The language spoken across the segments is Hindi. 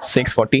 640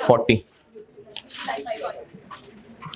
40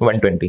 120.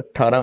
18.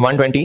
120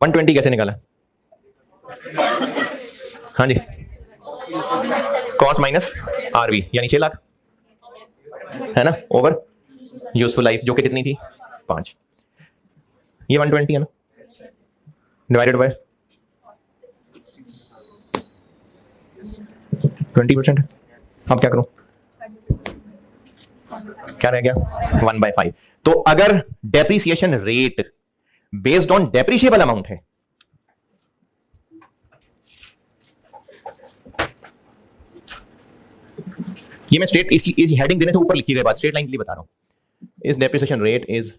120 कैसे निकाला? हाँ जी, कॉस्ट माइनस आरवी यानी 6 लाख है ना, ओवर यूजफुल लाइफ जो कि कितनी थी 5, ये 120 है ना, डिवाइडेड बाय 20%। अब क्या करूं, क्या रह गया 1/5। तो अगर depreciation rate based on depreciable amount है, ये मैं स्ट्रेट इस हेडिंग देने से ऊपर लिखी गई बात स्ट्रेट लाइन के लिए बता रहा हूं, इस depreciation rate is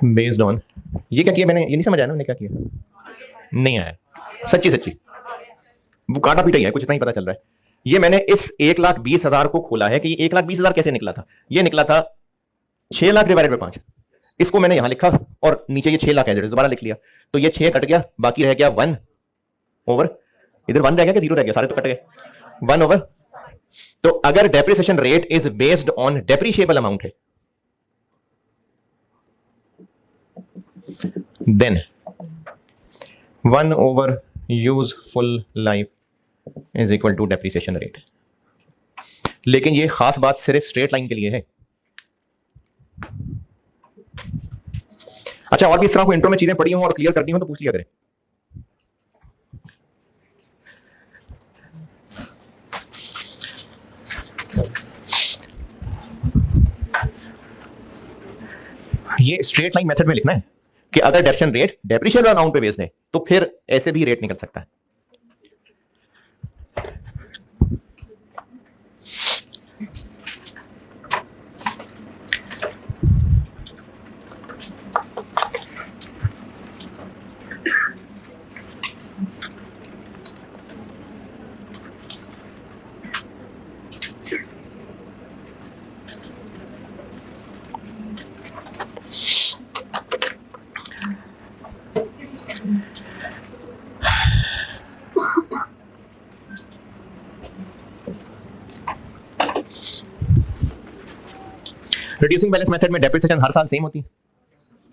based on, ये क्या किया मैंने, ये नहीं समझ आया ना मैंने क्या किया, नहीं आया, सच्ची सच्ची वो काटा पीटा ही है, कुछ इतना ही पता चल रहा है। ये मैंने इस 1,20,000 को खोला है कि 1,20,000 कैसे निकला था, ये निकला था 6 लाख डिवाइडेड बाय 5, इसको मैंने यहां लिखा और नीचे ये 6 लाख है दोबारा लिख लिया, तो ये 6 कट गया, बाकी रह गया 1 ओवर, इधर 1 रह गया कि 0 रह गया, सारे तो कट गए, 1 ओवर। तो अगर depreciation rate is based on depreciable amount है, then 1 over useful life is equal to depreciation rate. लेकिन ये खास बात सिर्फ स्ट्रेट लाइन के लिए है। अच्छा, और भी इस तरह को इंट्रो में चीजें पढ़ी हो और क्लियर करनी हो तो पूछ लिया करें। ये स्ट्रेट लाइन मेथड में लिखना है कि अगर डेप्रिसिएशन रेट डेप्रिशिएबल अमाउंट पे बेस्ड है तो फिर ऐसे भी रेट निकल सकता है। रिड्यूसिंग बैलेंस मेथड में डेप्रिसिएशन हर साल सेम होती है,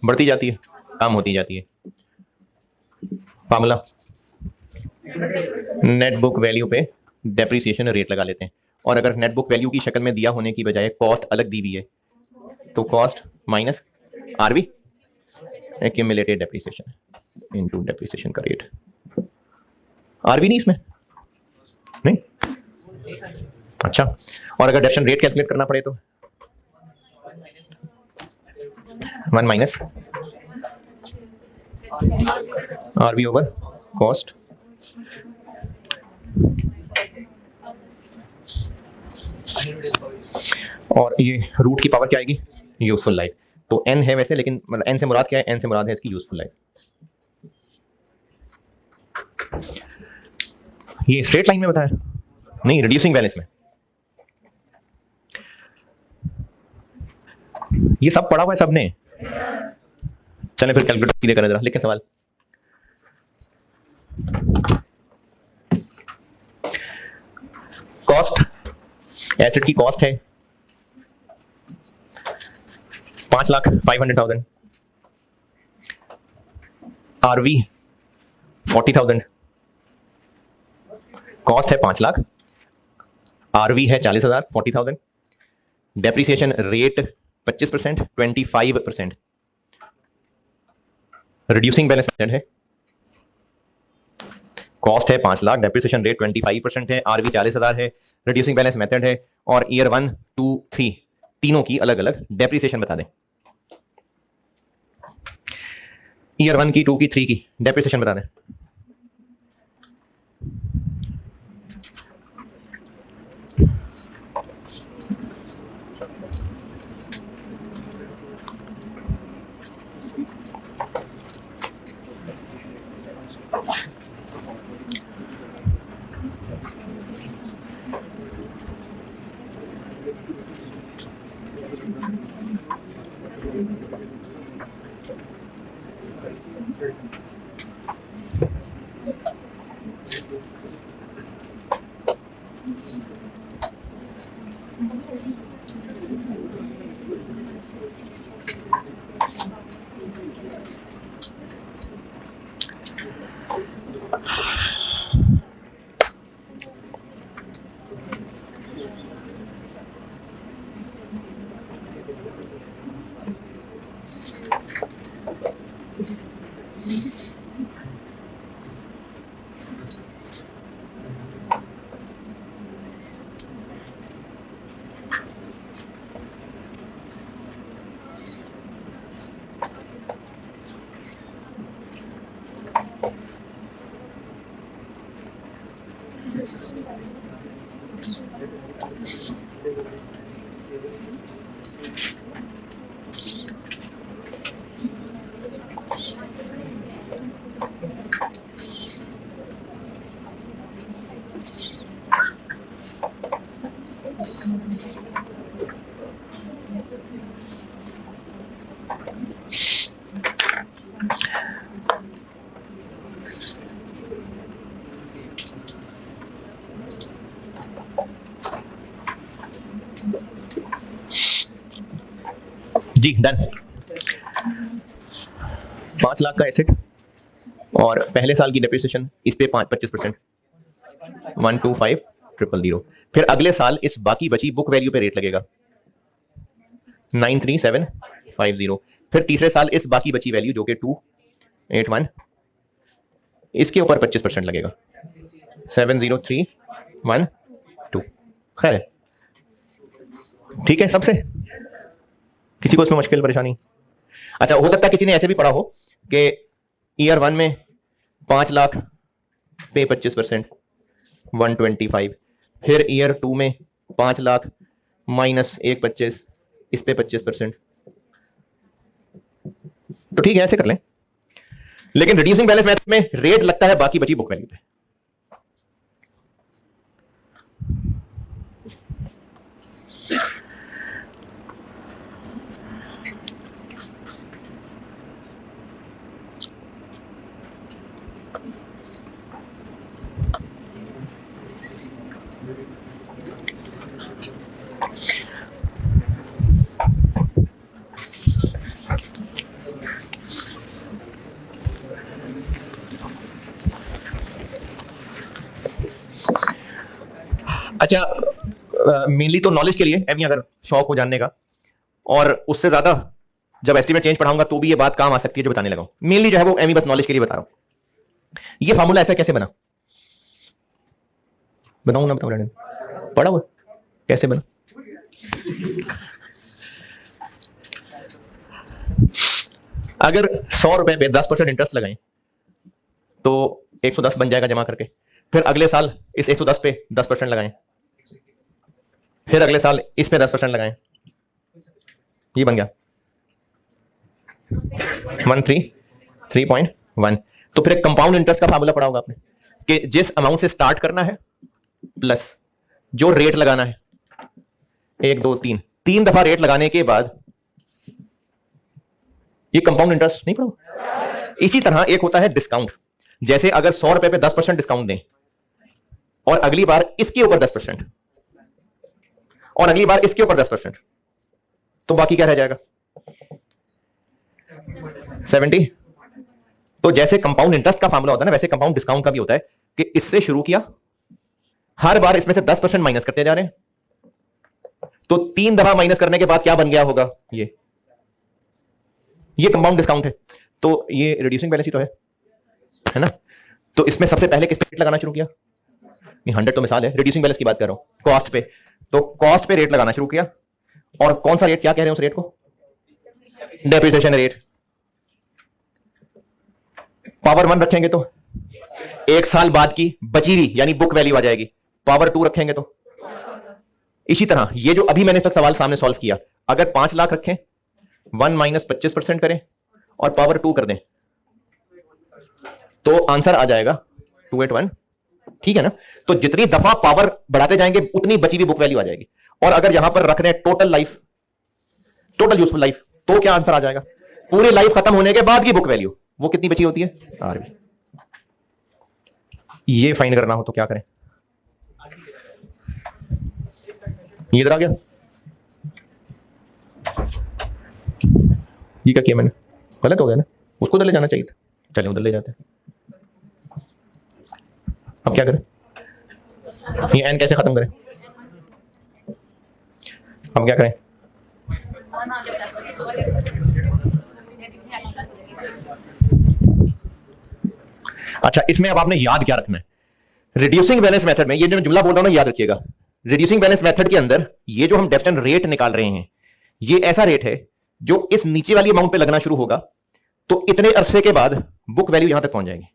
बढ़ती जाती है, कम होती जाती है। फार्मूला नेट बुक वैल्यू पे डेप्रिसिएशन रेट लगा लेते हैं, और अगर नेट बुक वैल्यू की शक्ल में दिया होने की बजाय कॉस्ट अलग दी हुई है तो cost minus RV accumulated depreciation into depreciation का रेट। आरवी नहीं इसमें, नहीं अच्छा, और अगर डेप्रिसिएशन रेट कैलकुलेट करना पड़े तो 1 माइनस आरवी ओवर कॉस्ट, और ये रूट की पावर क्या आएगी यूजफुल लाइफ। तो n है वैसे, लेकिन मतलब n से मुराद क्या है, n से मुराद है इसकी यूजफुल लाइफ। ये स्ट्रेट लाइन में बताया, नहीं रिड्यूसिंग बैलेंस में। ये सब पढ़ा हुआ है सबने, चलें फिर कैलकुलेटर सीधे करें जरा, लिखें सवाल। कॉस्ट, एसेट की कॉस्ट है 5,05,000, आरवी 40,000, कॉस्ट है 5 लाख, आरवी है 40,000, 40,000, depreciation rate 25%, 25%, reducing balance method है, कॉस्ट है 5 लाख, डेप्रिसिएशन रेट 25% है, आरवी 40,000 है, रिड्यूसिंग बैलेंस मेथड है, और ईयर 1, 2, 3 तीनों की अलग अलग डेप्रिसिएशन बता दें। ईयर 1 की, 2 की, 3 की डेप्रिसिएशन बता दें। जी डन। 5 लाख का एसेट और पहले साल की डेप्रिसिएशन इस पे 25%, 125,000। फिर अगले साल इस बाकी बची बुक वैल्यू पे रेट लगेगा 93750। फिर तीसरे साल इस बाकी बची वैल्यू जो कि 281, इसके ऊपर 25% लगेगा 70312। खैर है, ठीक है सबसे, किसी को इसमें मुश्किल परेशानी? अच्छा, हो सकता है किसी ने ऐसे भी पढ़ा हो कि ईयर 1 में 5 लाख पे 25%, 125। फिर ईयर 2 में 5 लाख माइनस 125, इस पे 25%। तो ठीक है, ऐसे कर लें, लेकिन रिड्यूसिंग बैलेंस मेथड में रेट लगता है बाकी बची बुक वैल्यू पे। अच्छा, मेनली तो नॉलेज के लिए एमी, अगर शौक हो जानने का, और उससे ज्यादा जब एस्टीमेट चेंज पढ़ाऊंगा तो भी ये बात काम आ सकती है जो बताने लगा हूं। मेनली जो है वो एमी बस नॉलेज के लिए बता रहा हूं। ये फार्मूला ऐसा कैसे बना, बताऊं ना? बताऊं, पढ़ा हुआ कैसे बना? अगर 100 रुपए पे 10% इंटरेस्ट लगाएं तो 110 बन जाएगा जमा करके। फिर अगले साल इस 110 पे 10% लगाएं, फिर अगले साल इस पे 10% लगाएं, ये बन गया 133.1। तो फिर एक कंपाउंड इंटरेस्ट का फार्मूला पढ़ा होगा आपने कि जिस अमाउंट से स्टार्ट करना है प्लस जो रेट लगाना है, 1 2 3, 3 दफा रेट लगाने के बाद ये कंपाउंड इंटरेस्ट नहीं पढ़ा? इसी तरह एक होता है डिस्काउंट। जैसे अगर 100 रुपए पे 10% डिस्काउंट दें और अगली बार इसके ऊपर 10% और अगली बार इसके ऊपर 10%, तो बाकी क्या रह जाएगा? 70। तो जैसे कंपाउंड इंटरेस्ट का फार्मूला होता है ना, वैसे कंपाउंड डिस्काउंट का भी होता है कि इससे शुरू किया, हर बार इसमें से 10% माइनस करते जा रहे हैं, तो 3 दफा माइनस करने के बाद क्या बन गया होगा? ये कंपाउंड डिस्काउंट है। तो ये रिड्यूसिंग बैलेंस ही तो है ना? तो इसमें सबसे पहले किस पे रेट लगाना शुरू किया? नहीं, 100 तो मिसाल है, रिड्यूसिंग बैलेंस की बात कर रहा हूं, कॉस्ट पे। तो कॉस्ट पे रेट लगाना शुरू किया, और कौन सा रेट, क्या कह रहे हैं उस रेट को? Depreciation rate. पावर 1 रखेंगे तो 1 साल बाद की बची हुई यानी बुक वैल्यू आ जाएगी। पावर 2 रखेंगे तो इसी तरह। ये जो अभी मैंने इस तक सवाल सामने सॉल्व किया, अगर 5 लाख रखें, 1 माइनस 25% करें और पावर 2 कर दें, तो आंसर आ जाएगा 281। ठीक है ना? तो जितनी दफा पावर बढ़ाते जाएंगे उतनी बची हुई बुक वैल्यू आ जाएगी। और अगर यहां पर रख दें total life, total useful life, तो क्या आंसर आ जाएगा? पूरी लाइफ खत्म होने के बाद की बुक वैल्यू, वो कितनी बची होती है? आरबी। ये फाइंड करना हो तो क्या करें? ये इधर आ गया, ये क्या किया मैंने? गलत हो गया ना, उसको उधर ले जाना चाहिए था। चलिए उधर ले जाते हैं। अब क्या करें? ये एन कैसे खत्म करें? अब क्या करें? अच्छा, इसमें अब आपने याद क्या रखना है? रिड्यूसिंग बैलेंस मेथड में ये जो जुमला बोल रहा हूं ना, याद रखिएगा। रिड्यूसिंग बैलेंस मेथड के अंदर ये जो हम डेफिनेट रेट निकाल रहे हैं, ये ऐसा रेट है जो इस नीचे वाली अमाउंट पे लगना शुरू होगा, तो इतने अरसे के बाद बुक वैल्यू यहां तक पहुंच जाएगी।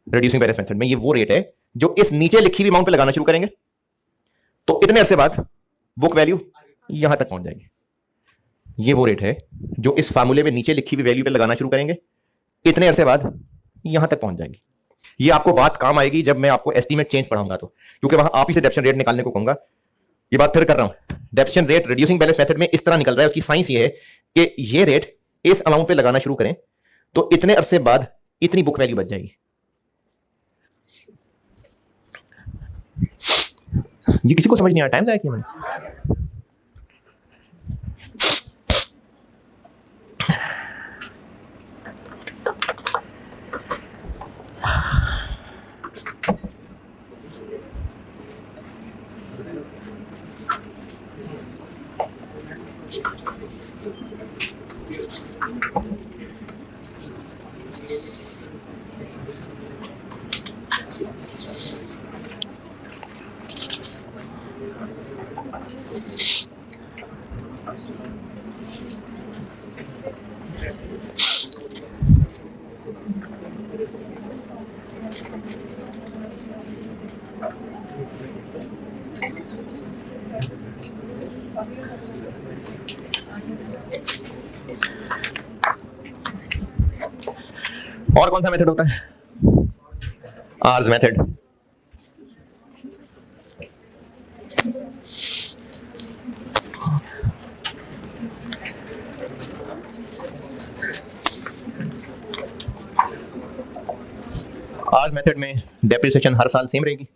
रिड्यूसिंग बैलेंस मेथड में ये वो रेट है जो इस नीचे लिखी हुई अमाउंट पे लगाना शुरू करेंगे, तो इतने अरसे बाद बुक वैल्यू यहां तक पहुंच जाएगी। ये वो रेट है जो इस फार्मूले में नीचे लिखी हुई वैल्यू पे लगाना शुरू करेंगे, इतने अरसे बाद यहां तक पहुंच जाएगी। ये आपको बात काम आएगी जब मैं आपको एस्टीमेट चेंज पढ़ाऊंगा, तो क्योंकि वहां आप ही से डेप्रिसिएशन रेट निकालने को कहूंगा। ये बात फिर कर रहा हूं, depreciation rate reducing balance method में इस तरह निकल रहा है। उसकी साइंस ये है कि ये रेट इस अमाउंट पे लगाना शुरू करें तो इतने अरसे बाद इतनी बुक वैल्यू बच जाएगी। ये किसी को समझ नहीं आया, टाइम जाया किया मैंने। और कौन सा मेथड होता है? Hours method. आर्स मेथड में डेप्रिसिएशन हर साल सेम रहेगी?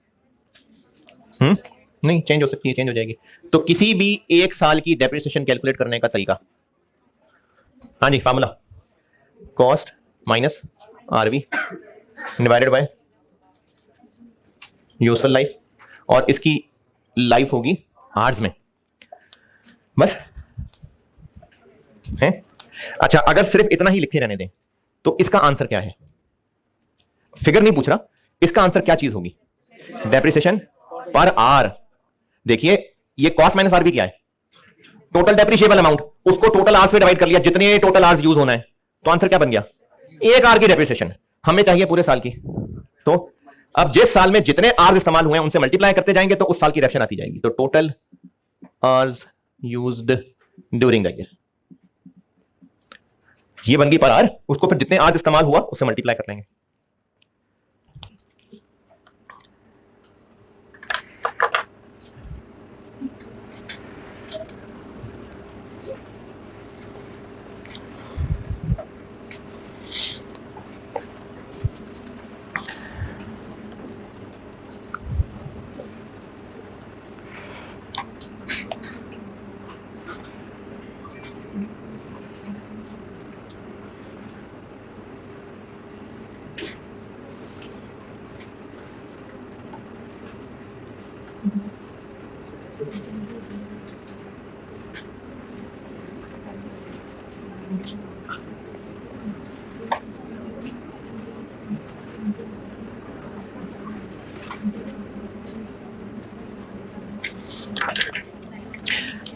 नहीं, चेंज हो सकती है, चेंज हो जाएगी। तो किसी भी एक साल की डेप्रिसिएशन कैलकुलेट करने का तरीका, हाँ जी, formula cost minus RV divided by useful life, और इसकी लाइफ होगी आर्स में, बस है। अच्छा, अगर सिर्फ इतना ही लिखे रहने दें तो इसका आंसर क्या है? फिगर नहीं पूछ रहा, इसका आंसर क्या चीज होगी? डेप्रिसिएशन पर आर। देखिए, ये कॉस्ट माइनस आर भी क्या है? टोटल डेप्रिशिएबल अमाउंट, उसको टोटल आर्स पे डिवाइड कर लिया, जितने टोटल आर्स यूज होना है, तो आंसर क्या बन गया? 1 आर की डेप्रिसिएशन। हमें चाहिए पूरे साल की, तो अब जिस साल में जितने आर्स इस्तेमाल हुए हैं उनसे मल्टीप्लाई करते जाएंगे तो उस साल की डेप्रिसिएशन आती जाएगी। तो total hours used during the year, ये बन गई पर आर। उसको फिर जितने आर्स इस्तेमाल हुआ उससे मल्टीप्लाई कर लेंगे।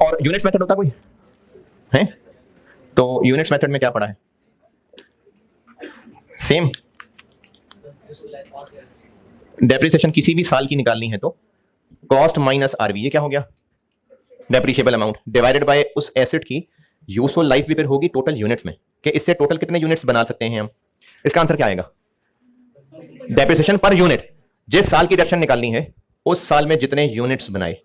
और यूनिट्स मेथड होता कोई है? तो यूनिट्स मेथड में क्या पड़ा है? सेम। डेप्रिसिएशन किसी भी साल की निकालनी है तो कॉस्ट माइनस आरवी, ये क्या हो गया? डेप्रिशिएबल अमाउंट डिवाइडेड बाय उस एसेट की यूजफुल लाइफ भी फिर होगी टोटल यूनिट्स में, कि इससे टोटल कितने यूनिट्स बना सकते हैं हम। इसका आंसर क्या आएगा? Depreciation per unit. जिस साल की डेप्रिसिएशन निकालनी है उस साल में जितने यूनिट्स बनाए।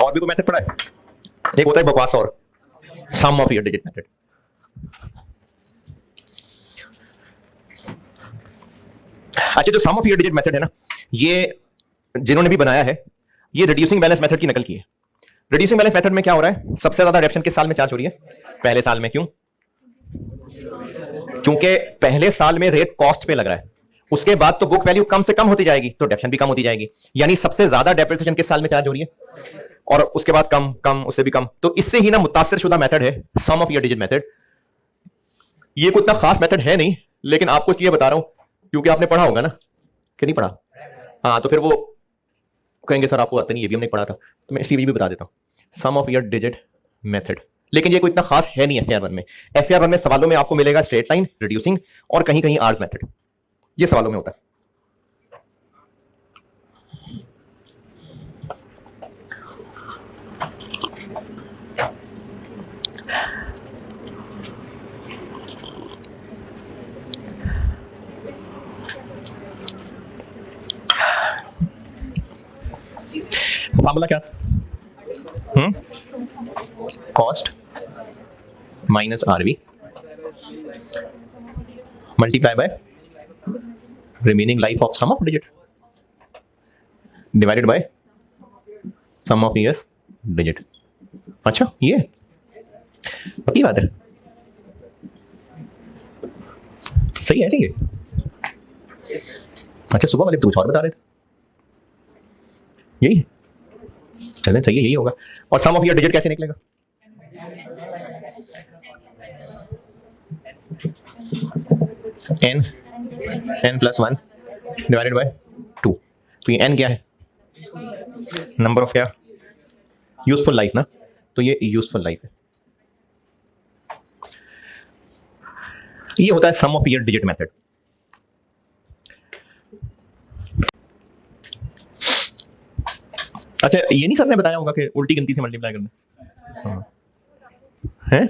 और भी कोई मेथड पड़ा है? एक होता है बकवास और सम ऑफ ईयर डिजिट मेथड। अच्छा, जो सम ऑफ ईयर डिजिट मेथड है ना, ये जिन्होंने भी बनाया है ये रिड्यूसिंग बैलेंस मेथड की नकल की है। रिड्यूसिंग बैलेंस मेथड में क्या हो रहा है, सबसे ज्यादा एडेप्शन किस साल में चार्ज हो रही है, पहले साल में। क्यों? क्योंकि पहले साल में रेट कॉस्ट पे लग रहा है, उसके बाद तो बुक वैल्यू कम से कम होती जाएगी, तो डेप्शन भी कम होती जाएगी, यानी सबसे ज्यादा डेप्रिसिएशन किस साल में चार्ज हो रही है, और उसके बाद कम कम उससे भी कम। तो इससे ही ना मुतासिर शुदा मेथड है सम ऑफ ईयर डिजिट मेथड। ये कोई इतना खास मेथड है नहीं, लेकिन आपको इसलिए बता रहा हूं क्योंकि आपने पढ़ा होगा ना, कि नहीं पढ़ा? हाँ, तो फिर वो कहेंगे सर आपको आता नहीं, ये भी हमने पढ़ा था, तो मैं इसलिए भी बता देता हूं सम ऑफ ईयर डिजिट मेथड। लेकिन ये कोई इतना खास है नहीं FAR1 में। FAR1 में सवालों में आपको मिलेगा स्ट्रेट लाइन, रिड्यूसिंग और कहीं कहीं आर्स मेथड, ये सवालों में होता है। फार्मूला क्या था? Cost minus RV multiply by remaining life of sum of digit divided by sum of year digit. अच्छा, ये पक्की बात है, सही है, सही है। अच्छा, सुबह वाले तो कुछ और बता रहे थे, यही चलें, सही है, यही होगा। और सम ऑफ ईयर डिजिट कैसे निकलेगा? n plus 1 divided by 2। तो ये n क्या है? नंबर ऑफ क्या? यूजफुल लाइफ ना, तो ये यूजफुल लाइफ है। ये होता है सम ऑफ ईयर डिजिट मेथड। अच्छा, ये नहीं सर ने बताया होगा कि उल्टी गिनती से मल्टीप्लाई करना है?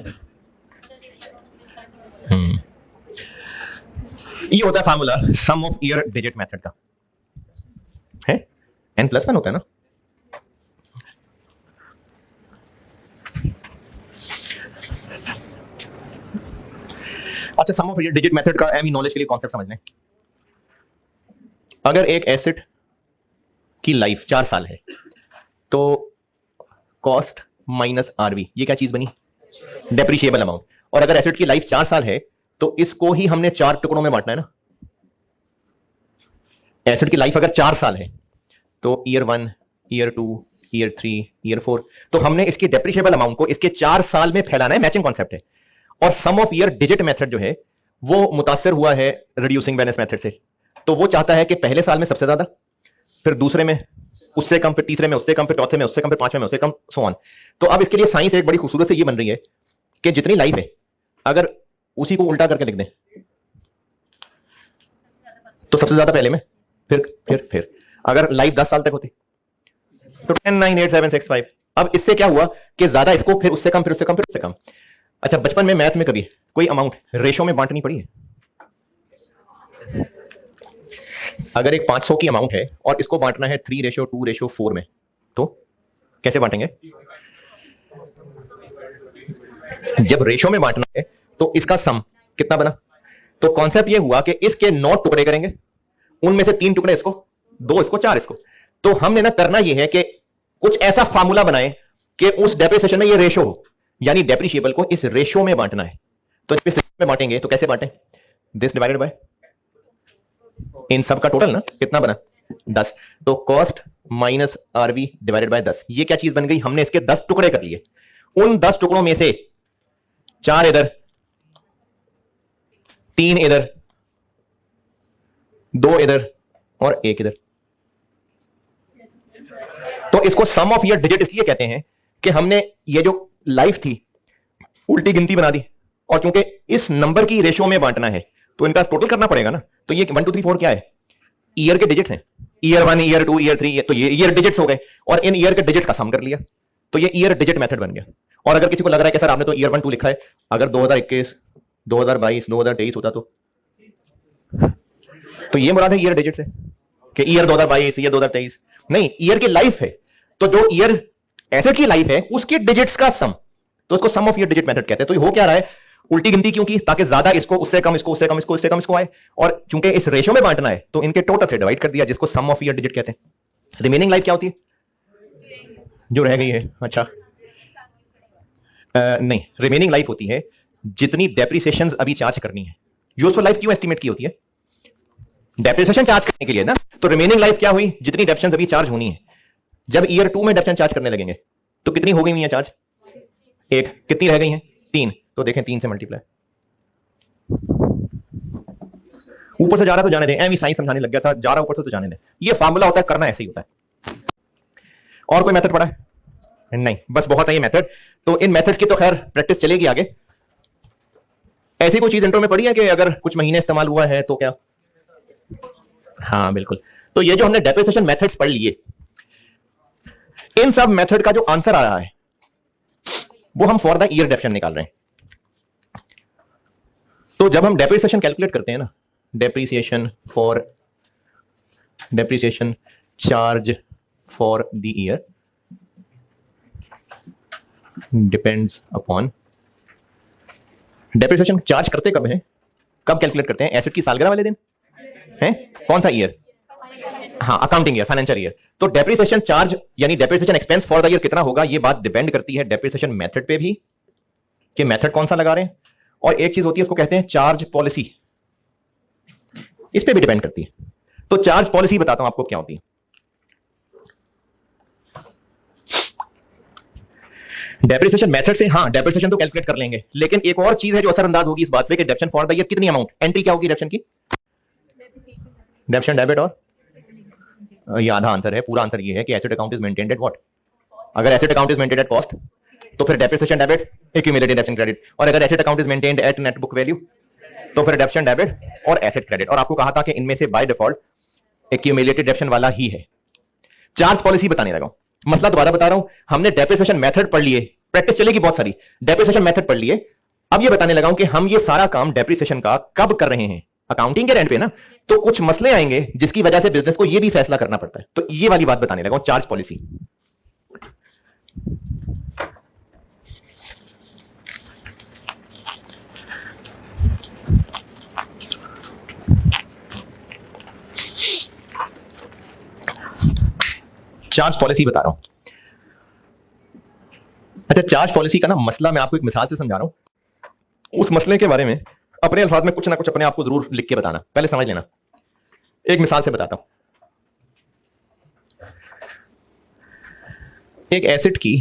ये होता है formula sum of year digit method का, है n प्लस 1 होता है ना। अच्छा, sum of year digit method का एमी नॉलेज के लिए कॉन्सेप्ट समझ लें। अगर एक एसेट की लाइफ 4 साल है तो कॉस्ट माइनस RV ये क्या चीज बनी? Depreciable amount. और अगर एसेट की लाइफ 4 साल है तो इसको ही हमने 4 टुकड़ों में बांटना है ना। एसेट की लाइफ अगर 4 साल है तो ईयर 1, ईयर 2, ईयर 3, ईयर 4, तो हमने इसकी डेप्रिशिएबल अमाउंट को इसके 4 साल में फैलाना है, मैचिंग कॉन्सेप्ट है। और सम ऑफ ईयर डिजिट मेथड जो है वो मुतासिर हुआ है रिड्यूसिंग बैलेंस मेथड से। तो वो चाहता है कि पहले साल में सबसे ज्यादा, फिर दूसरे में उससे कम, फिर तीसरे में उससे कम, फिर चौथे में उससे कम, फिर पांचवें में उससे कम, सो ऑन। तो अब इसके लिए साइंस एक बड़ी खूबसूरत से ये बन रही है कि जितनी लाइफ है अगर उसी को उल्टा करके लिख दें तो सबसे ज्यादा पहले में, फिर अगर लाइफ 10 साल तक होती तो 10, 9, 8, 7, 6, 5। अब इससे क्या हुआ कि ज्यादा इसको, फिर उससे कम, फिर उससे कम, फिर उससे कम। अच्छा, बचपन में मैथ में कभी कोई अमाउंट रेशो में बांटनी पड़ी है? अगर एक 500 की अमाउंट है और इसको बांटना है 3:2:4 में, तो कैसे बांटेंगे? जब रेशो में बांटना है तो इसका सम कितना बना? तो कॉन्सेप्ट ये हुआ कि इसके 9 टुकड़े करेंगे, उनमें से 3 टुकड़े इसको, 2 इसको, 4 इसको। तो हमने ना करना ये है कि कुछ ऐसा फार्मूला बनाए कि उस डेप्रिसिएशन में ये रेशो हो, यानी डेप्रिशिएबल को इस रेशो में बांटना है। तो इस में बांटेंगे तो कैसे बांटें? दिस डिवाइडेड बाय इन सब का टोटल ना कितना बना? 10। तो cost minus RV divided by 10। ये क्या चीज बन गई? हमने इसके 10 टुकड़े कर लिए, उन 10 टुकड़ों में से 4 इधर, 3 इधर, 2 इधर और 1 इधर। तो इसको सम ऑफ ईयर डिजिट इसलिए कहते हैं कि हमने ये जो लाइफ थी उल्टी गिनती बना दी, और क्योंकि इस नंबर की रेशो में बांटना है तो इनका टोटल करना पड़ेगा ना। तो ये 1 2 3 4 क्या है? ईयर के डिजिट्स हैं। ईयर 1, ईयर 2, ईयर 3, तो ये ईयर डिजिट्स हो गए, और इन ईयर के डिजिट्स का सम कर लिया, तो ये ईयर डिजिट मेथड बन गया। और अगर किसी को लग रहा है कि सर आपने तो ईयर 1, 2 लिखा है, अगर 2021, 2022, 2023 होता तो ये मुराद है ईयर डिजिट से कि ईयर 2022, ईयर 2023 नहीं, ईयर की लाइफ है। तो जो ईयर एसेट की लाइफ है उसके डिजिट्स का सम, तो इसको सम ऑफ ईयर डिजिट मेथड कहते हैं। तो ये हो क्या रहा है? उल्टी गिनती क्यों की? ताकि ज्यादा इसको, उससे कम इसको, उससे कम इसको, उससे कम इसको आए, और चूंकि इस रेशो में बांटना है तो इनके टोटल से डिवाइड कर दिया, जिसको सम ऑफ ईयर डिजिट कहते हैं। रिमेनिंग लाइफ क्या होती है? जो रह गई है, अच्छा नहीं, रिमेनिंग लाइफ होती है जितनी डेप्रिसिएशन अभी चार्ज करनी है। यूजफुल लाइफ क्यों एस्टिमेट की होती है? डेप्रिसिएशन चार्ज करने के लिए ना। तो रिमेनिंग लाइफ क्या हुई? जितनी डेप्रिसिएशन अभी चार्ज होनी है। जब ईयर 2 में डेप्रिसिएशन चार्ज करने लगेंगे तो कितनी हो गई हुई है चार्ज? 1। कितनी रह गई है? 3। तो देखें 3 से मल्टीप्लाई। ऊपर से जा रहा तो जाने दें, एवं साइंस समझाने लग गया था, जा रहा ऊपर से तो जाने दें। ये फार्मूला होता है, करना ऐसे ही होता है। और कोई मेथड पड़ा है? नहीं, बस बहुत है ये मेथड। तो इन मेथड्स की तो खैर प्रैक्टिस चलेगी आगे। ऐसी कोई चीज इंट्रो में पड़ी है कि अगर कुछ महीने इस्तेमाल हुआ है तो क्या? हाँ बिल्कुल। तो ये जो हमने डेप्रिसिएशन मेथड्स पढ़ लिए, इन सब मेथड का जो आंसर आ रहा है वो हम फॉर द ईयर डेप्रिसिएशन निकाल रहे हैं। तो जब हम डेप्रिसिएशन कैलकुलेट करते हैं ना, depreciation charge for the year depends upon, depreciation charge करते कब है, कब कैलकुलेट करते हैं? एसेट की सालगिरह वाले दिन है। कौन सा ईयर? हाँ, अकाउंटिंग ईयर, फाइनेंशियल ईयर। तो डेप्रिसिएशन चार्ज यानी depreciation expense for the year कितना होगा, ये बात डिपेंड करती है डेप्रिसिएशन मेथड पे भी, कि मेथड कौन सा लगा रहे हैं। और एक चीज होती है उसको कहते हैं चार्ज पॉलिसी, इस पे भी डिपेंड करती है। तो चार्ज पॉलिसी बताता हूं आपको क्या होती है। डेप्रिसिएशन मेथड से हाँ डेप्रिसिएशन तो कैलकुलेट कर लेंगे, लेकिन एक और चीज है जो असरअंदाज होगी इस बात पे कि डेप्रिसिएशन फॉर द ईयर कितनी अमाउंट, एंट्री क्या होगी डेप्रिसिएशन की? डेप्रिसिएशन डेबिट, और ये आधा आंसर है। पूरा आंसर ये है कि asset account is maintained at what. अगर asset account is maintained at cost तो फिर depreciation debit accumulated depreciation credit, और अगर asset account is maintained at net book value तो फिर डेप्रिसिएशन डेबिट और एसेट क्रेडिट। और आपको कहा था कि इनमें से बाय डिफॉल्ट एक्यूमुलेटेड डेप्रिसिएशन वाला ही है। चार्ज पॉलिसी बताने लगा, मसला दोबारा बता रहा हूं। हमने डेप्रिसिएशन मेथड पढ़ लिए, प्रैक्टिस चलेगी बहुत सारी। डेप्रिसिएशन मेथड पढ़ लिए, अब ये बताने लगा हूं कि हम ये सारा काम डेप्रिसिएशन का कब कर रहे हैं, अकाउंटिंग के एंड पे ना। तो कुछ मसले आएंगे जिसकी वजह से बिजनेस को ये भी फैसला करना पड़ता है। तो ये वाली बात बताने लगा हूं, चार्ज पॉलिसी। चार्ज पॉलिसी बता रहा हूं। अच्छा, चार्ज पॉलिसी का ना मसला मैं आपको एक मिसाल से समझा रहा हूं। उस मसले के बारे में अपने अल्फाज में कुछ ना कुछ अपने आप को जरूर लिख के बताना, पहले समझ लेना। एक मिसाल से बताता हूं। एक एसेट की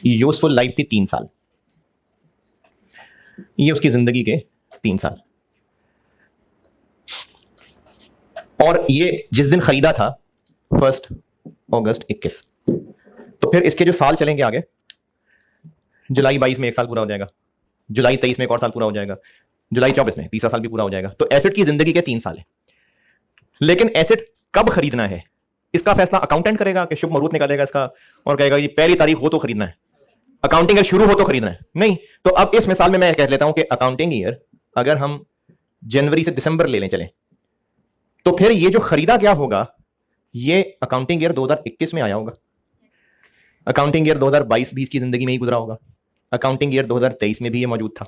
यूजफुल लाइफ थी 3 साल। ये उसकी जिंदगी के 3 साल, और ये जिस दिन खरीदा था 1 अगस्त 21, तो फिर इसके जो साल चलेंगे आगे, जुलाई 22 में 1 साल पूरा हो जाएगा, जुलाई 23 में 1 और साल पूरा हो जाएगा, जुलाई 24 में 3रा साल भी पूरा हो जाएगा। तो एसेट की जिंदगी के 3 साल है। लेकिन एसेट कब खरीदना है इसका फैसला अकाउंटेंट करेगा कि शुभ मुहूर्त निकालेगा इसका और कहेगा ये पहली तारीख हो तो खरीदना है, अकाउंटिंग ईयर शुरू हो तो खरीदना है? नहीं। तो अब इस मिसाल में मैं कह लेता हूं कि अकाउंटिंग ईयर अगर हम जनवरी से दिसंबर ले लें चले, तो फिर ये जो खरीदा क्या होगा, ये अकाउंटिंग ईयर 2021 में आया होगा, अकाउंटिंग ईयर 2022 भी इसकी जिंदगी में ही गुजरा होगा, अकाउंटिंग ईयर 2023 में भी ये मौजूद था,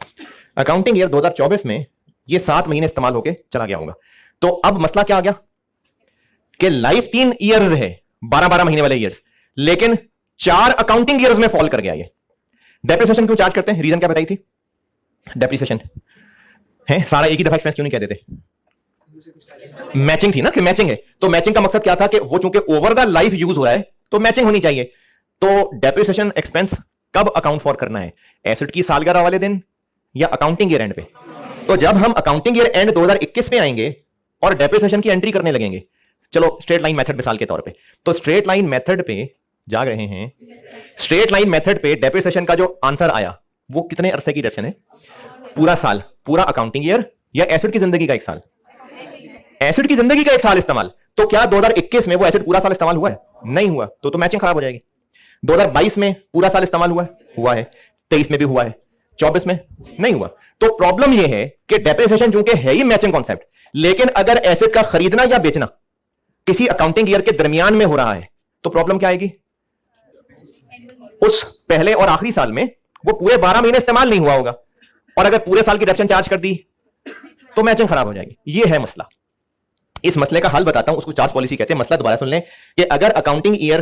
अकाउंटिंग ईयर 2024 में ये 7 महीने इस्तेमाल होके चला गया होगा। तो अब मसला क्या आ गया कि लाइफ 3 ईयर्स है, 12-12 महीने वाले ईयर्स, लेकिन 4 अकाउंटिंग ईयर्स में फॉल कर गया। ये डेप्रिसिएशन क्यों चार्ज करते हैं? रीजन क्या बताई थी? डेप्रिसिएशन है सारा एक ही दफा एक्सपेंस क्यों नहीं कह देते? मैचिंग थी ना, कि मैचिंग है। तो मैचिंग का मकसद क्या था कि वो चूंकि ओवर द लाइफ यूज हो रहा है तो मैचिंग होनी चाहिए। तो डेप्रिसिएशन एक्सपेंस कब अकाउंट फॉर करना है, एसेट की सालगिरह वाले दिन या अकाउंटिंग ईयर एंड पे? तो जब हम अकाउंटिंग ईयर एंड 2021 में आएंगे और डेप्रिसिएशन की एंट्री करने लगेंगे, चलो स्ट्रेट लाइन मेथड मिसाल के तौर पे, तो स्ट्रेट लाइन मेथड पे जा रहे हैं। स्ट्रेट लाइन मेथड पे डेप्रिसिएशन का जो आंसर आया वो कितने अरसे की डेप्रिसिएशन है? पूरा साल, पूरा अकाउंटिंग ईयर, या एसेट की जिंदगी का 1 साल? एसेट की जिंदगी का 1 साल इस्तेमाल। तो क्या 2021 में वो एसेट पूरा साल इस्तेमाल हुआ है? नहीं हुआ। तो मैचिंग खराब हो जाएगी। 2022 में पूरा साल इस्तेमाल हुआ है, 23 में भी हुआ है, 24 में नहीं हुआ। तो प्रॉब्लम यह है कि डेप्रिसिएशन चूंकि है ही मैचिंग कॉन्सेप्ट, लेकिन अगर एसेट का खरीदना या बेचना किसी अकाउंटिंग ईयर के दरमियान में हो रहा है तो प्रॉब्लम क्या आएगी? उस पहले और आखिरी साल में वो पूरे 12 महीने इस्तेमाल नहीं हुआ होगा, और अगर पूरे साल की डेप्रिसिएशन चार्ज कर दी तो मैचिंग खराब हो जाएगी। ये है मसला। इस मसले का हल बताता हूं, उसको चार्ज पॉलिसी कहते हैं। मसला दोबारा सुन लें कि अगर अकाउंटिंग ईयर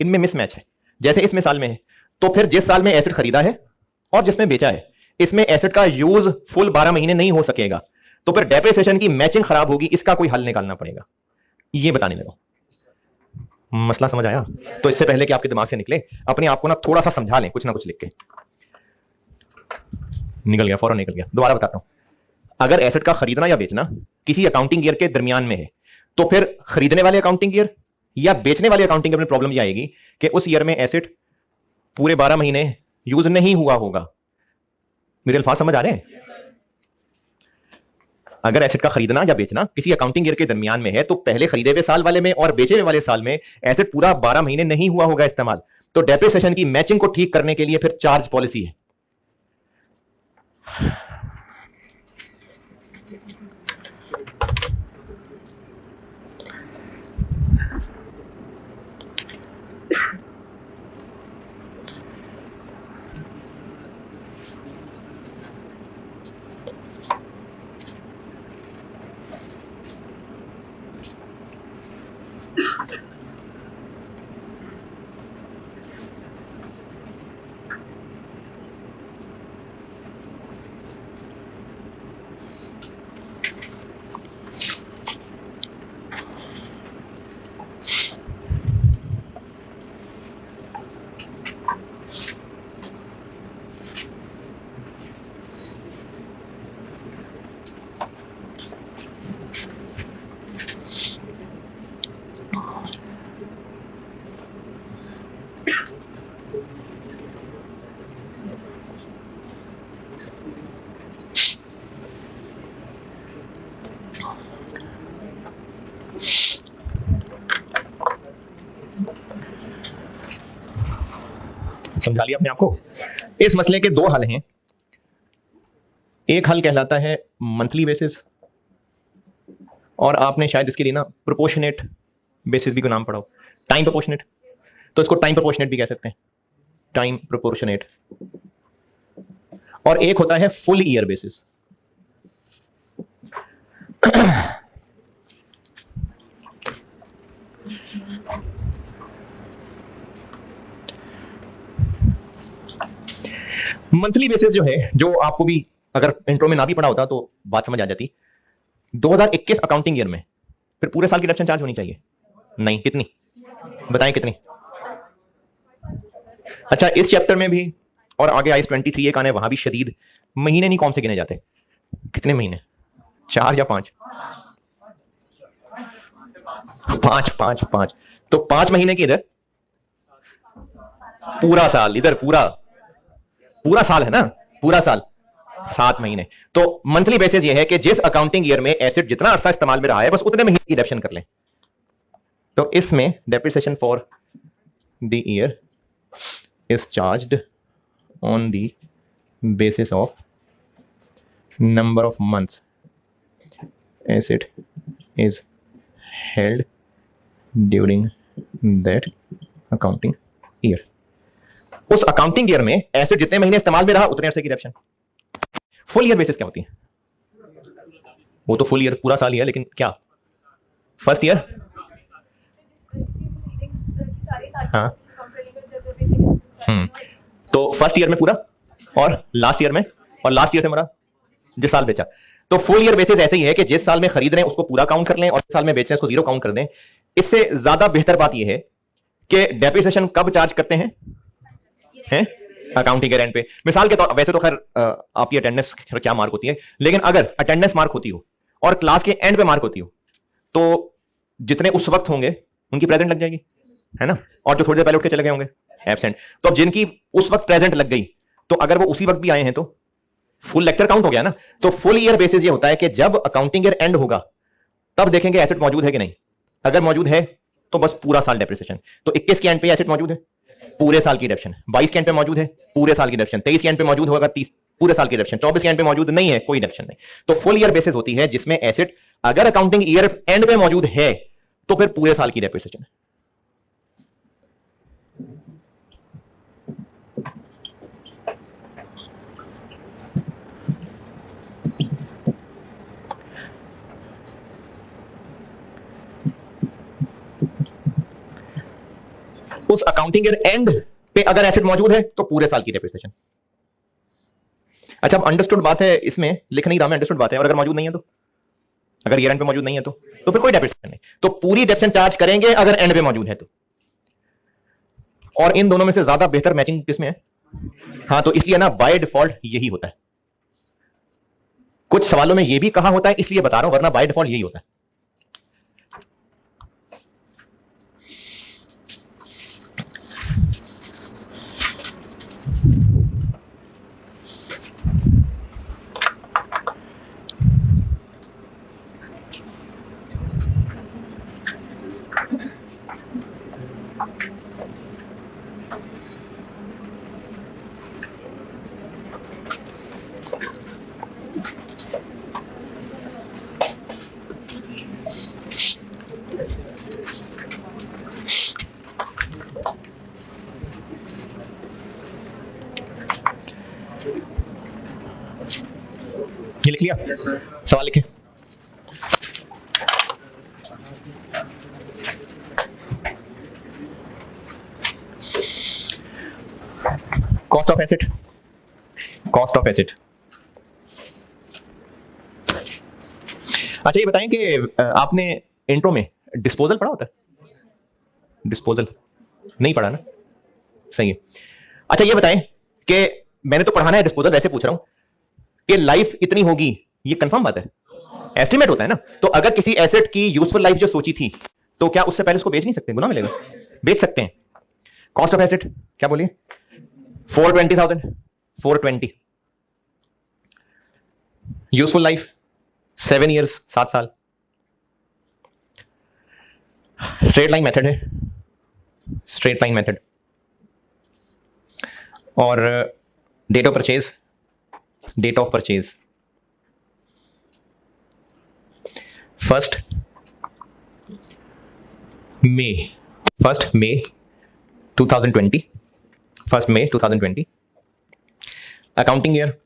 इनमें मिसमैच है। जैसे इस मिसाल में है, तो फिर जिस साल में एसेट खरीदा है और जिसमें बेचा है, इसमें एसेट का यूज फुल 12 महीने नहीं हो सकेगा, तो फिर डेप्रिसिएशन की मैचिंग खराब होगी, इसका कोई हल निकालना पड़ेगा। ये बताने लगा। मसला समझ आया? तो इससे पहले कि आपके दिमाग से निकले, अपने आप को ना थोड़ा सा समझा लें, कुछ ना कुछ लिख के। निकल गया, फौरन निकल गया। दोबारा बताता हूं, अगर एसेट का खरीदना या बेचना किसी अकाउंटिंग ईयर के दरमियान में है, तो फिर खरीदने वाले अकाउंटिंग ईयर या बेचने वाले अकाउंटिंग ईयर में प्रॉब्लम यह आएगी कि उस ईयर में एसेट पूरे 12 महीने यूज नहीं हुआ होगा। मेरे अल्फाज समझ आ रहे हैं? अगर एसेट का खरीदना या बेचना किसी अकाउंटिंग ईयर के दरमियान में है, तो पहले खरीदे हुए साल वाले में और बेचे हुए वाले साल में एसेट पूरा 12 महीने नहीं हुआ होगा इस्तेमाल, तो डेप्रिसिएशन की मैचिंग को ठीक करने के लिए फिर चार्ज पॉलिसी है। समझा लिया अपने आपको? इस मसले के दो हल हैं। एक हल कहलाता है मंथली बेसिस, और आपने शायद इसके लिए ना प्रोपोर्शनेट बेसिस भी को नाम पढ़ा हो, टाइम प्रोपोर्शनेट, तो इसको टाइम प्रोपोर्शनेट भी कह सकते हैं, टाइम प्रोपोर्शनेट। और एक होता है full year basis. Monthly basis जो है, जो आपको भी अगर इंट्रो में ना भी पढ़ा होता तो बात समझ आ जाती। 2021 अकाउंटिंग ईयर में फिर पूरे साल की डिडक्शन चार्ज होनी चाहिए? नहीं। कितनी बताएं, कितनी? अच्छा, इस चैप्टर में भी और आगे आईएस 23 एक आने, वहां भी शदीद महीने नहीं कौन से गिने जाते? कितने महीने? 4 या 5? 5। तो 5 महीने की इधर, पूरा साल इधर, पूरा साल है ना, पूरा साल 7 महीने। तो मंथली बेसिस ये है कि जिस अकाउंटिंग ईयर में एसेट जितना अरसा इस्तेमाल में रहा है, बस उतने महीने की डिडक्शन कर लें। तो इसमें depreciation for the year is charged on the basis of number of months asset is held during that accounting year. उस अकाउंटिंग ईयर में एसेट जितने महीने इस्तेमाल में रहा, उतने अरसे की डिडक्शन। फुल ईयर बेसिस क्या होती है? वो तो फुल ईयर पूरा साल ही है, लेकिन क्या फर्स्ट ईयर? हाँ। तो फर्स्ट ईयर में पूरा, और लास्ट ईयर में, और लास्ट ईयर से मरा जिस साल बेचा। तो फुल ईयर बेसिस ऐसे ही है कि जिस साल में खरीद रहे हैं उसको पूरा काउंट कर लें, और जिस साल में बेच रहे हैं उसको जीरो काउंट कर दें। इससे ज्यादा बेहतर बात यह है कि डेप्रिसिएशन कब चार्ज करते हैं अकाउंटिंग के एंड पे। मिसाल के तौर, वैसे तो खैर आपकी अटेंडेंस क्या मार्क होती है, लेकिन अगर अटेंडेंस मार्क होती हो और क्लास के एंड पे मार्क होती हो, तो जितने उस वक्त होंगे उनकी प्रेजेंट लग जाएगी, है ना, और जो थोड़ी देर पहले उठ के चले गए होंगे एब्सेंट। तो अब जिनकी उस वक्त प्रेजेंट लग गई, तो अगर वो उसी वक्त भी आए हैं तो फुल लेक्चर काउंट हो गया ना। तो फुल ईयर बेसिस ये होता है कि जब अकाउंटिंग ईयर एंड होगा तब देखेंगे एसेट मौजूद है कि नहीं। अगर मौजूद है तो बस पूरा साल डेप्रिसिएशन। तो 21 के एंड पे एसेट मौजूद है, पूरे साल की डिडक्शन। 22 के एंड पे मौजूद है, पूरे साल की डिडक्शन। 23 के एंड पे मौजूद होगा, 30 पूरे साल की डिडक्शन। 24 के एंड पे मौजूद नहीं है, कोई डिडक्शन नहीं। तो फुल ईयर बेसिस होती है जिसमें एसेट अगर अकाउंटिंग ईयर एंड पे मौजूद है तो फिर पूरे साल की डेप्रिसिएशन है। उस अकाउंटिंग ईयर एंड पे अगर एसेट मौजूद है तो पूरे साल की डेप्रिसिएशन। अच्छा, अब अंडरस्टूड बात है, इसमें लिख नहीं रहा मैं, अंडरस्टूड बात है। और अगर मौजूद नहीं है तो, अगर ईयर एंड पे मौजूद नहीं है तो फिर कोई डेप्रिसिएशन नहीं, तो पूरी डेप्रिसिएशन चार्ज करेंगे अगर एंड पे मौजूद है तो। और इन दोनों में से ज्यादा बेहतर मैचिंग किसमें है? हाँ, तो इसलिए ना बाय डिफॉल्ट यही होता है। कुछ सवालों में यह भी कहा होता है इसलिए बता रहा हूं, वरना बाय डिफॉल्ट यही होता है। ये लिख लिया? Yes sir. सवाल लिखे। Cost of asset, cost of asset. अच्छा, ये बताएं कि आपने इंट्रो में डिस्पोजल पढ़ा होता है? डिस्पोजल नहीं पढ़ा ना? सही है। अच्छा, ये बताएं कि मैंने तो पढ़ाना है डिस्पोजल, वैसे पूछ रहा हूं कि लाइफ इतनी होगी, ये कंफर्म बात है? एस्टिमेट होता है ना। तो अगर किसी एसेट की यूजफुल लाइफ जो सोची थी, तो क्या उससे पहले उसको बेच नहीं सकते? गुनाह मिलेगा? बेच सकते हैं। कॉस्ट ऑफ एसेट क्या बोलिए? 420,000, 420। यूजफुल लाइफ 7 ईयर्स, 7 साल। स्ट्रेट लाइन मेथड है, स्ट्रेट लाइन मेथड। और date of purchase, date of purchase 1 मई 2020, 1 मई 2020। अकाउंटिंग ईयर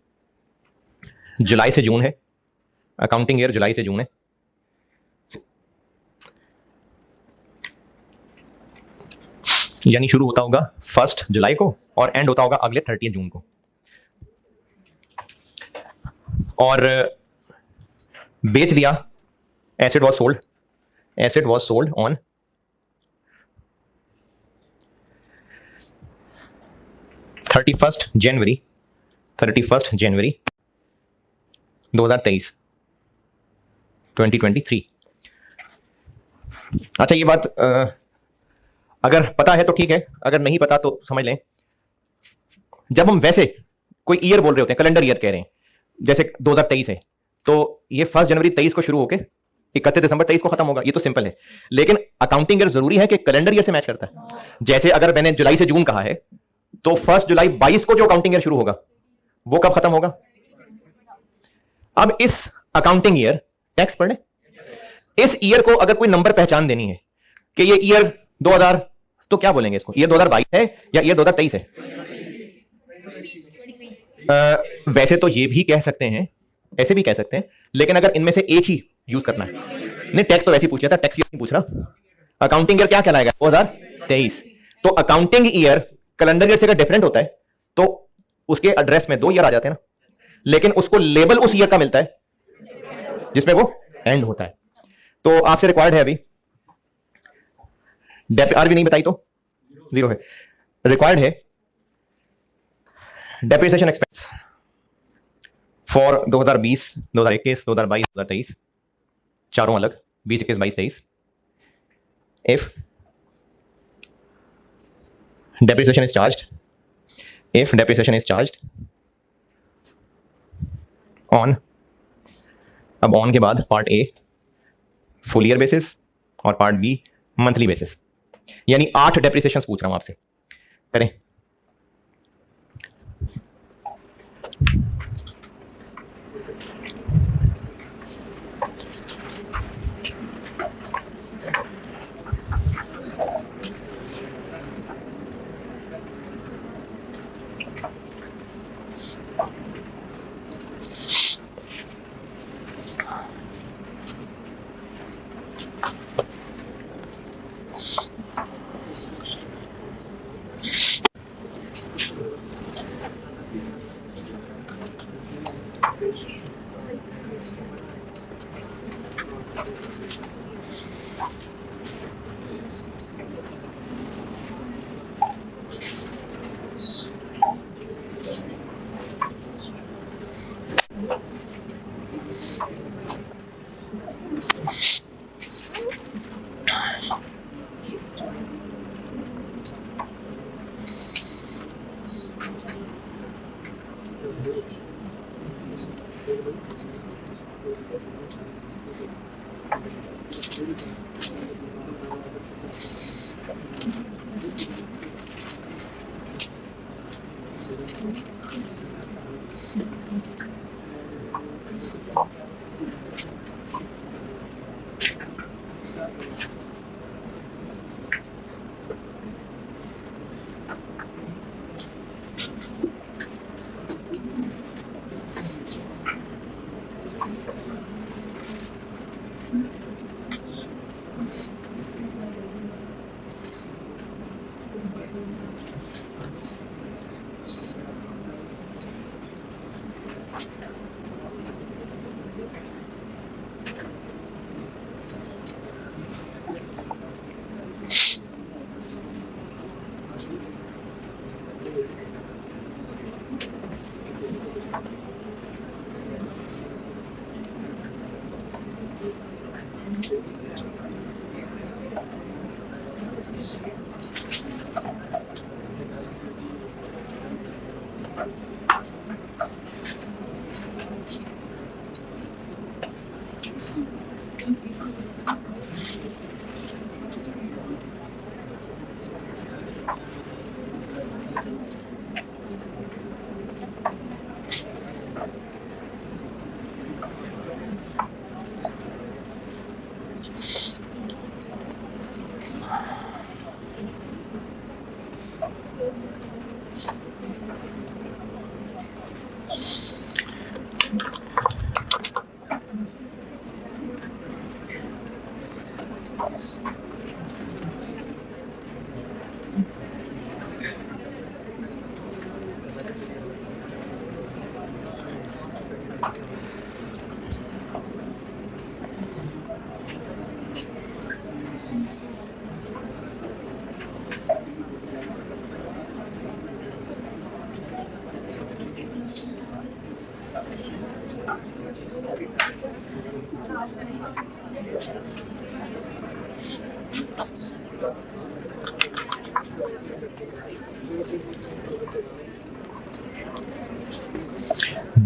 जुलाई से जून है, अकाउंटिंग ईयर जुलाई से जून है। यानी शुरू होता होगा 1 जुलाई को और एंड होता होगा अगले 30 जून को। और बेच दिया, asset was sold, asset was sold on 31 जनवरी 2023, 2023। अच्छा, ये बात अगर पता है तो ठीक है, अगर नहीं पता तो समझ लें। जब हम वैसे कोई ईयर बोल रहे होते हैं, कैलेंडर ईयर कह रहे हैं, जैसे 2023 है, तो ये 1 जनवरी 23 को शुरू होकर 31 दिसंबर 23 को खत्म होगा, ये तो सिंपल है। लेकिन अकाउंटिंग ईयर जरूरी है कि कैलेंडर ईयर से मैच करता है। जैसे अगर मैंने जुलाई से जून कहा है, तो 1 जुलाई 22 को जो अकाउंटिंग ईयर शुरू होगा वो कब खत्म होगा? अब इस अकाउंटिंग ईयर, टैक्स पढ़ ले, इस ईयर को अगर कोई नंबर पहचान देनी है कि ये ईयर 2000, तो क्या बोलेंगे इसको? ईयर 2022 है या ईयर 2023 है? वैसे तो ये भी कह सकते हैं, ऐसे भी कह सकते हैं, लेकिन अगर इनमें से एक ही यूज करना है, नहीं टैक्स तो वैसे ही पूछ रहा था, टैक्स नहीं पूछ रहा। अकाउंटिंग ईयर क्या कहलाएगा? 2023। तो अकाउंटिंग ईयर कैलेंडर ईयर से अगर डिफरेंट होता है तो उसके एड्रेस में 2 ईयर आ जाते हैं ना, लेकिन उसको लेबल उस ईयर का मिलता है जिसमें वो एंड होता है। तो आपसे रिक्वायर्ड है अभी आर भी नहीं बताई तो 0 है, रिक्वायर्ड है डेप्रिसिएशन एक्सपेंस फॉर 2020, 2021, 2022, 2023, चारों अलग, 20, 21, 22, 23। If depreciation is charged, if depreciation is charged on, अब ऑन के बाद part a full year basis और पार्ट बी मंथली बेसिस, यानी 8 डेप्रिसिएशन पूछ रहा हूं आपसे, करें।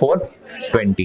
420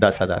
10,000.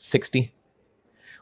60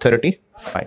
35.